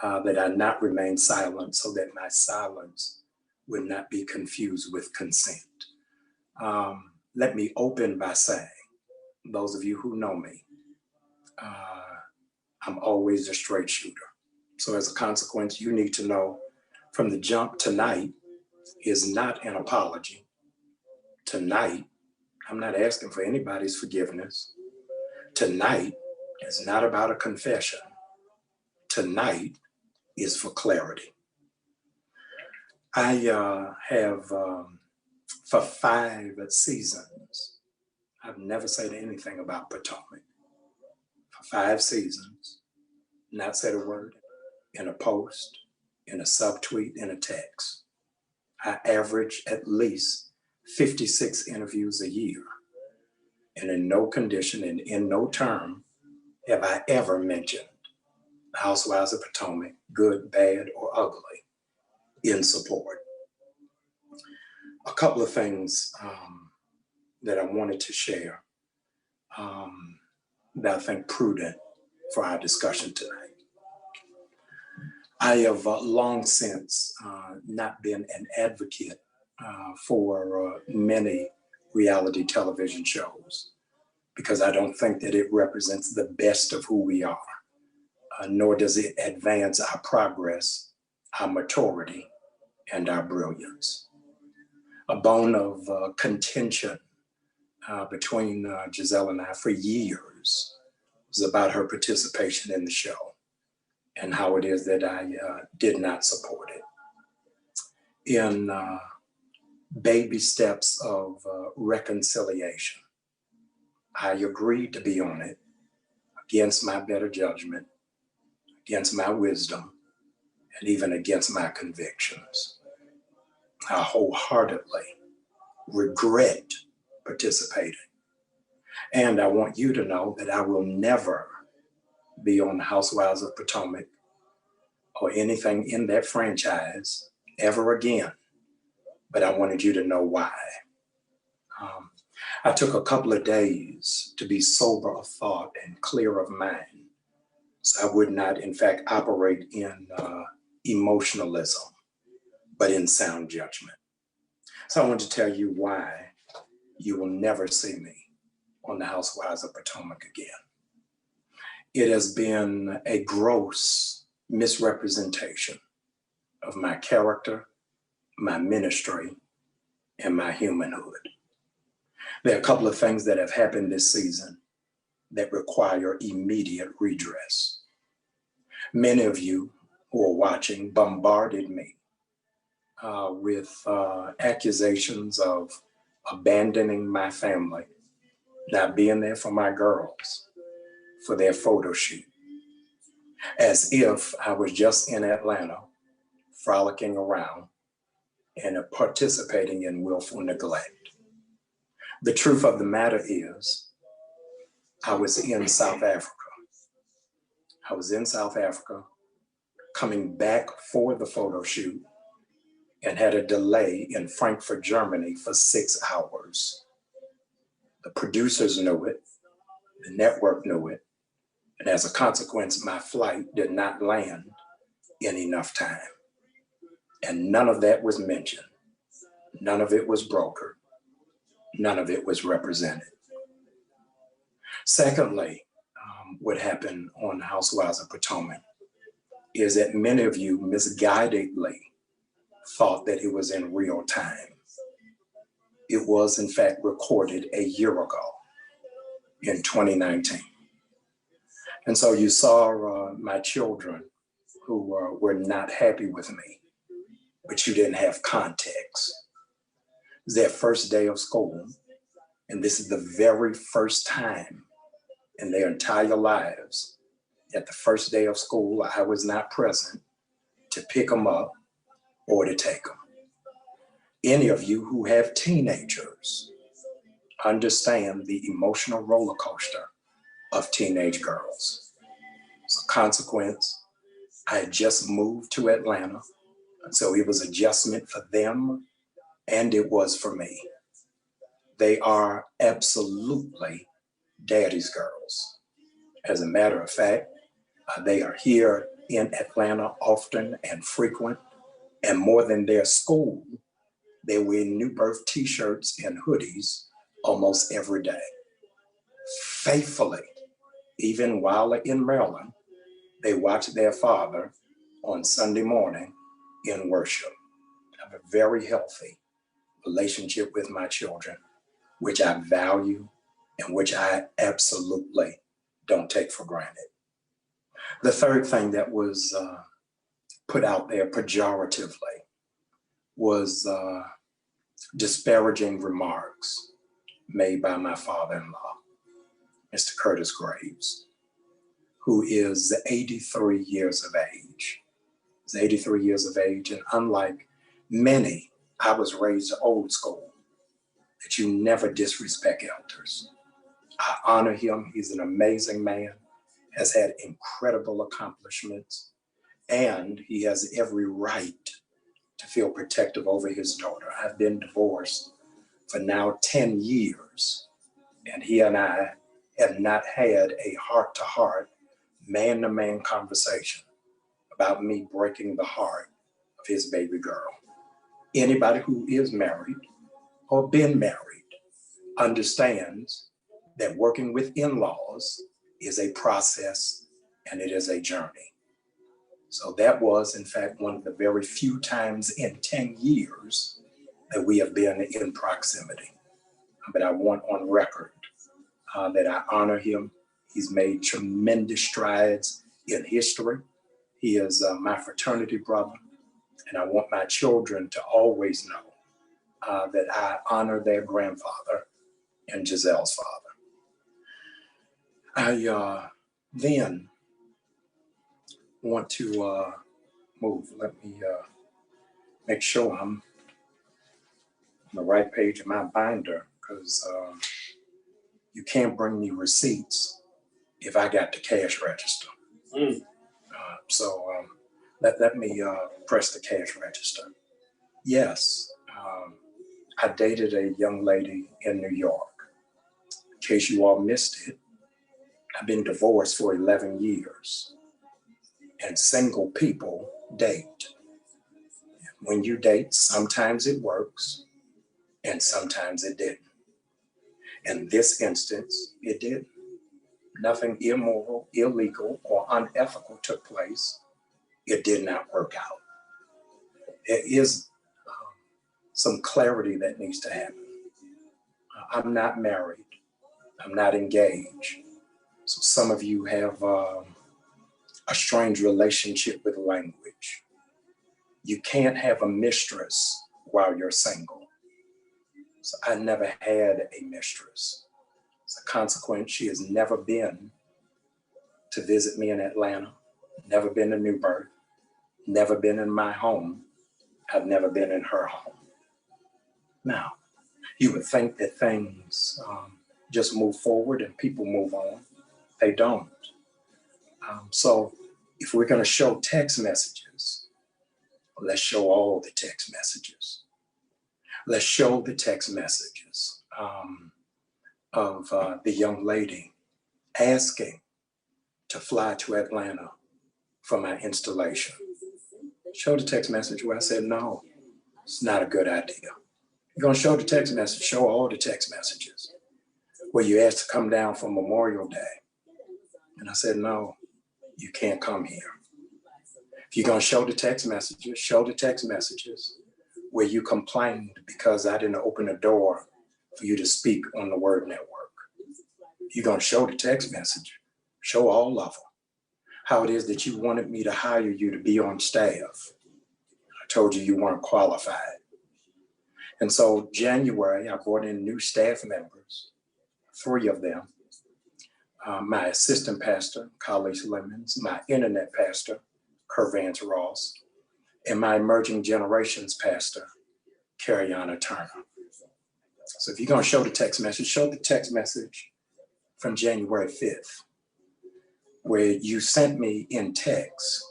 that I not remain silent so that my silence would not be confused with consent. Let me open by saying, those of you who know me, I'm always a straight shooter. So as a consequence, you need to know from the jump, tonight is not an apology. Tonight, I'm not asking for anybody's forgiveness. Tonight is not about a confession. Tonight is for clarity. I have, for 5 seasons, I've never said anything about Potomac. For 5 seasons, not said a word in a post, in a subtweet, in a text. I average at least 56 interviews a year. And in no condition and in no term have I ever mentioned the Housewives of Potomac, good, bad, or ugly, in support. A couple of things that I wanted to share that I think prudent for our discussion tonight. I have long since not been an advocate for many reality television shows because I don't think that it represents the best of who we are, nor does it advance our progress, our maturity, and our brilliance. A bone of contention between Giselle and I for years was about her participation in the show and how it is that I did not support it. In baby steps of reconciliation, I agreed to be on it against my better judgment, against my wisdom, and even against my convictions. I wholeheartedly regret participating. And I want you to know that I will never be on the Housewives of Potomac or anything in that franchise ever again. But I wanted you to know why. I took a couple of days to be sober of thought and clear of mind, so I would not, in fact, operate in emotionalism, but in sound judgment. So I want to tell you why you will never see me on the Housewives of Potomac again. It has been a gross misrepresentation of my character, my ministry, and my humanhood. There are a couple of things that have happened this season that require immediate redress. Many of you who are watching bombarded me with accusations of abandoning my family, not being there for my girls, for their photo shoot, as if I was just in Atlanta, frolicking around and participating in willful neglect. The truth of the matter is, I was in South Africa. I was in South Africa, coming back for the photo shoot, and had a delay in Frankfurt, Germany for 6 hours. The producers knew it, the network knew it, and as a consequence, my flight did not land in enough time. And none of that was mentioned. None of it was brokered. None of it was represented. Secondly, what happened on Housewives of Potomac is that many of you misguidedly thought that it was in real time. It was, in fact, recorded a year ago in 2019. And so you saw my children who were not happy with me, but you didn't have context. It was their first day of school, and this is the very first time in their entire lives that the first day of school I was not present to pick them up or to take them. Any of you who have teenagers understand the emotional roller coaster of teenage girls. As a consequence, I had just moved to Atlanta, so it was adjustment for them, and it was for me. They are absolutely daddy's girls. As a matter of fact, they are here in Atlanta often and frequent, and more than their school, they wear new birth t-shirts and hoodies almost every day. Faithfully, even while in Maryland, they watch their father on Sunday morning in worship. I have a very healthy relationship with my children, which I value and which I absolutely don't take for granted. The third thing that was put out there pejoratively was disparaging remarks made by my father-in-law, Mr. Curtis Graves, who is 83 years of age. He's 83 years of age, and unlike many, I was raised old school, that you never disrespect elders. I honor him. He's an amazing man, has had incredible accomplishments, and he has every right to feel protective over his daughter. I've been divorced for now 10 years, and he and I have not had a heart-to-heart, man-to-man conversation about me breaking the heart of his baby girl. Anybody who is married or been married understands that working with in-laws is a process and it is a journey. So that was, in fact, one of the very few times in 10 years that we have been in proximity. But I want on record that I honor him. He's made tremendous strides in history. He is my fraternity brother, and I want my children to always know that I honor their grandfather and Giselle's father. I then want to move. Let me make sure I'm on the right page of my binder, because you can't bring me receipts if I got the cash register. So let me press the cash register. Yes, I dated a young lady in New York. In case you all missed it, I've been divorced for 11 years, and single people date. When you date, sometimes it works and sometimes it didn't. In this instance, it didn't. Nothing immoral, illegal, or unethical took place. It did not work out. There is some clarity that needs to happen. I'm not married. I'm not engaged. So some of you have a strange relationship with language. You can't have a mistress while you're single. So I never had a mistress. As a consequence, she has never been to visit me in Atlanta, never been to New Birth, never been in my home. I've never been in her home. Now, you would think that things just move forward and people move on. They don't. So if we're going to show text messages, let's show all the text messages. Let's show the text messages of the young lady asking to fly to Atlanta for my installation. Show the text message where I said, no, it's not a good idea. You're going to show the text message, show all the text messages where you asked to come down for Memorial Day. And I said, no, you can't come here. If you're going to show the text messages where you complained because I didn't open the door for you to speak on the Word Network. You're going to show the text message, show all of them. How it is that you wanted me to hire you to be on staff. I told you you weren't qualified. And so January, I brought in new staff members, 3 of them. My assistant pastor, Colleague Lemons, my internet pastor, Kervance Ross, and my emerging generations pastor, Cariana Turner. So if you're going to show the text message, show the text message from January 5th, where you sent me in text,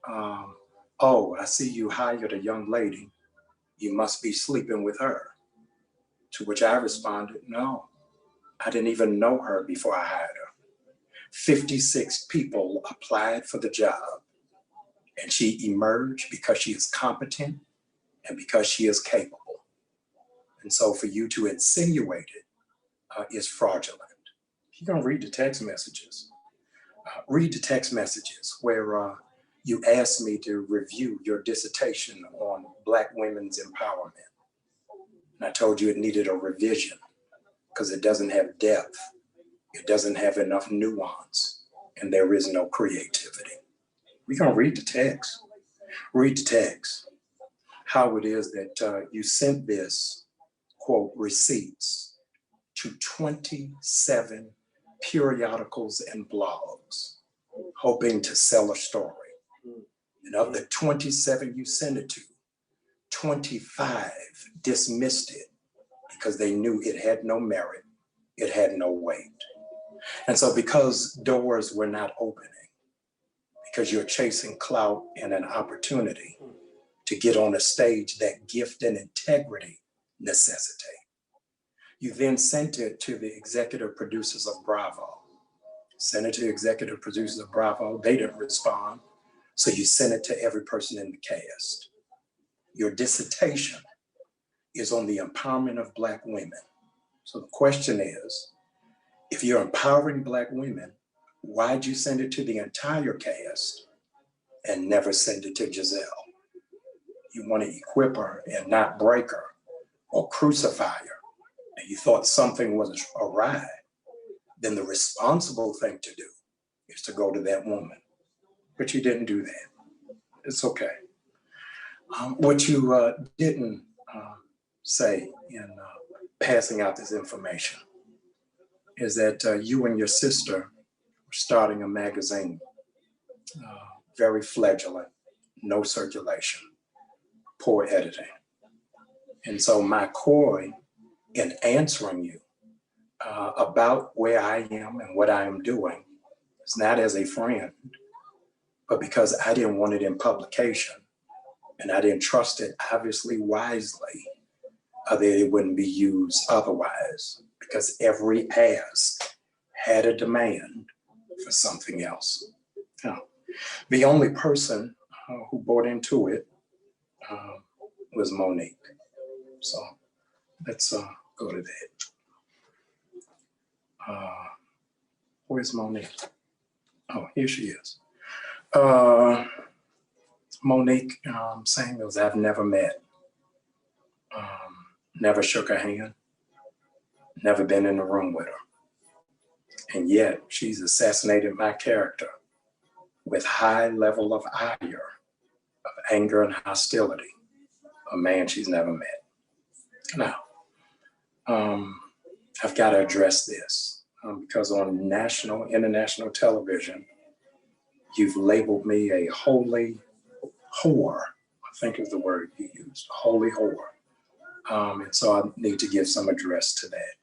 oh, I see you hired a young lady. You must be sleeping with her. To which I responded, no, I didn't even know her before I hired her. 56 people applied for the job. And she emerged because she is competent and because she is capable. And so for you to insinuate it is fraudulent. You're going to read the text messages. Read the text messages where you asked me to review your dissertation on Black women's empowerment. And I told you it needed a revision because it doesn't have depth. It doesn't have enough nuance, and there is no creativity. We're going to read the text. Read the text. How it is that you sent this, quote, receipts to 27 periodicals and blogs, hoping to sell a story. And of the 27 you sent it to, 25 dismissed it because they knew it had no merit, it had no weight. And so because doors were not opening, because you're chasing clout and an opportunity to get on a stage that gift and integrity necessitate, you then sent it to the executive producers of Bravo. Sent it to executive producers of Bravo, they didn't respond. So you sent it to every person in the cast. Your dissertation is on the empowerment of Black women. So the question is, if you're empowering Black women, why'd you send it to the entire cast and never send it to Giselle? You want to equip her and not break her or crucify her, and you thought something was awry, then the responsible thing to do is to go to that woman. But you didn't do that. It's okay. What you didn't say in passing out this information is that you and your sister were starting a magazine, very fledgling, no circulation, poor editing. And so my coy in answering you about where I am and what I am doing is not as a friend, but because I didn't want it in publication and I didn't trust it, obviously wisely, that it wouldn't be used otherwise, because every ask had a demand for something else. Now, the only person who bought into it was Monique. So let's go to that. Where's Monique? Oh, here she is. Monique Samuels, I've never met, never shook her hand, never been in the room with her. And yet she's assassinated my character with high level of ire, of anger and hostility, a man she's never met. Now, I've got to address this because on international television, you've labeled me a holy whore, I think is the word you used, holy whore. And so I need to give some address to that.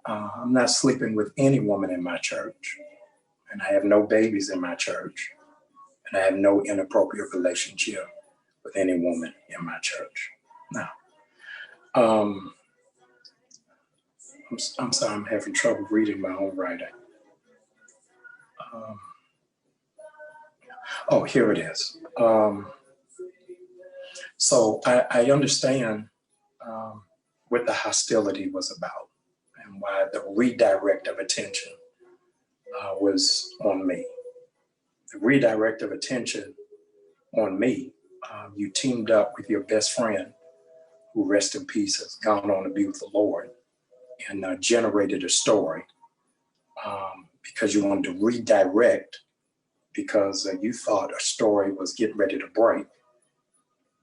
I'm not sleeping with any woman in my church, and I have no babies in my church, and I have no inappropriate relationship with any woman in my church. Now, I'm sorry, I'm having trouble reading my own writing. Oh, here it is. So I understand what the hostility was about and why the redirect of attention was on me. The redirect of attention on me, you teamed up with your best friend, who rest in peace has gone on to be with the Lord, and generated a story because you wanted to redirect because you thought a story was getting ready to break,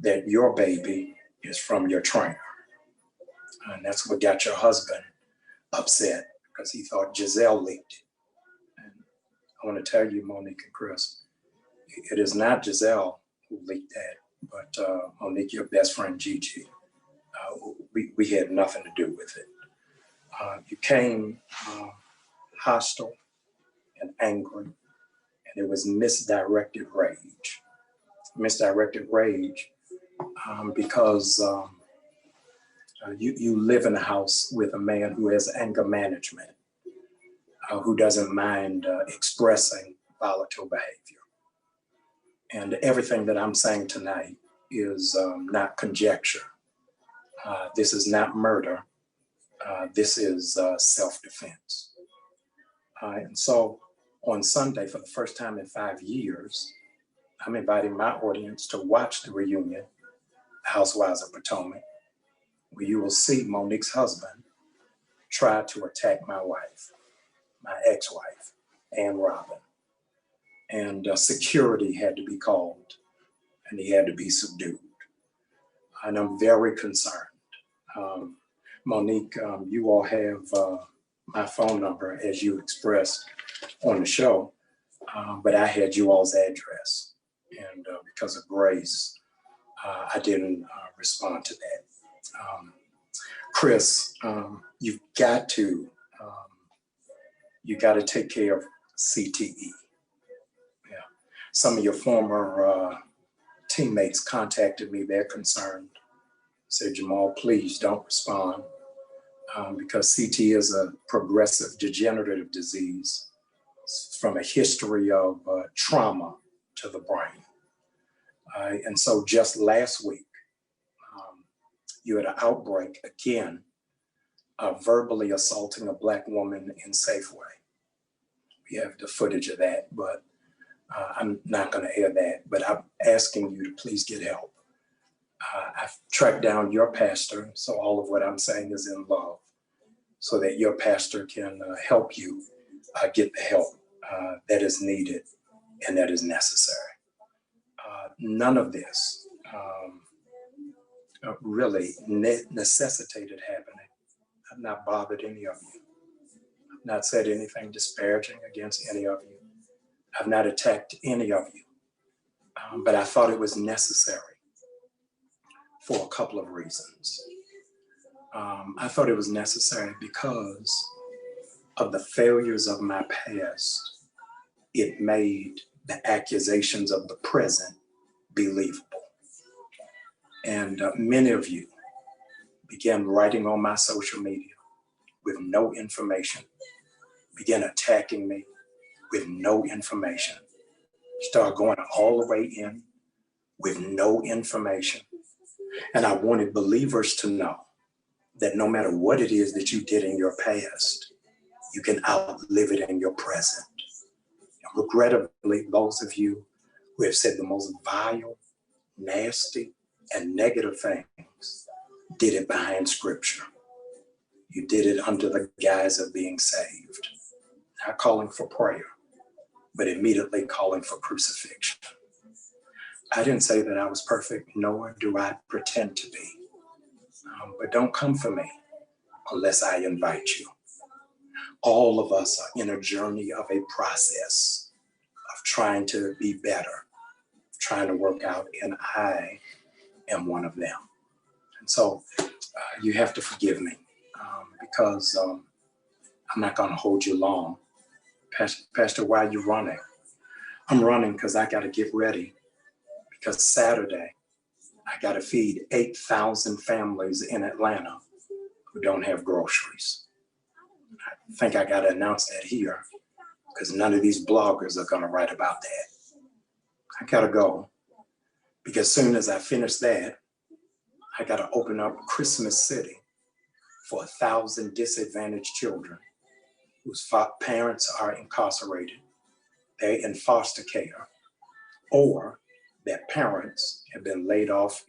that your baby is from your trainer. And that's what got your husband upset because he thought Giselle leaked it. And I want to tell you, Monique and Chris, it is not Giselle who leaked that, but Monique, your best friend, Gigi. We had nothing to do with it. You came hostile and angry, and it was misdirected rage. Misdirected rage because you live in a house with a man who has anger management, who doesn't mind expressing volatile behavior. And everything that I'm saying tonight is not conjecture. This is not murder. This is self-defense. And so on Sunday, for the first time in 5 years, I'm inviting my audience to watch the reunion, Housewives of Potomac, where you will see Monique's husband try to attack my wife, my ex-wife, Ann Robin. And security had to be called, and he had to be subdued. And I'm very concerned. Monique, you all have my phone number, as you expressed on the show, but I had you all's address. And because of grace, I didn't respond to that. Chris, you've got to take care of CTE. Yeah. Some of your former teammates contacted me. They're concerned. Said, Jamal, please don't respond because CTE is a progressive degenerative disease from a history of trauma to the brain. And so just last week, you had an outbreak again of verbally assaulting a Black woman in Safeway. We have the footage of that, but I'm not going to air that. But I'm asking you to please get help. I've tracked down your pastor, so all of what I'm saying is in love, so that your pastor can help you get the help that is needed and that is necessary. None of this really necessitated happening. I've not bothered any of you. I've not said anything disparaging against any of you. I've not attacked any of you. But I thought it was necessary for a couple of reasons. I thought it was necessary because of the failures of my past. It made the accusations of the present believable. And many of you began writing on my social media with no information, began attacking me with no information, started going all the way in with no information. And I wanted believers to know that no matter what it is that you did in your past, you can outlive it in your present. And regrettably, those of you who have said the most vile, nasty, and negative things did it behind scripture. You did it under the guise of being saved, not calling for prayer, but immediately calling for crucifixion. I didn't say that I was perfect, nor do I pretend to be. But don't come for me unless I invite you. All of us are in a journey of a process of trying to be better, trying to work out, and I am one of them. And so you have to forgive me because I'm not going to hold you long. Pastor, why are you running? I'm running because I got to get ready, because Saturday I got to feed 8,000 families in Atlanta who don't have groceries. I think I got to announce that here because none of these bloggers are going to write about that. I got to go because soon as I finish that, I got to open up Christmas City for 1,000 disadvantaged children whose parents are incarcerated, they're in foster care, or their parents have been laid off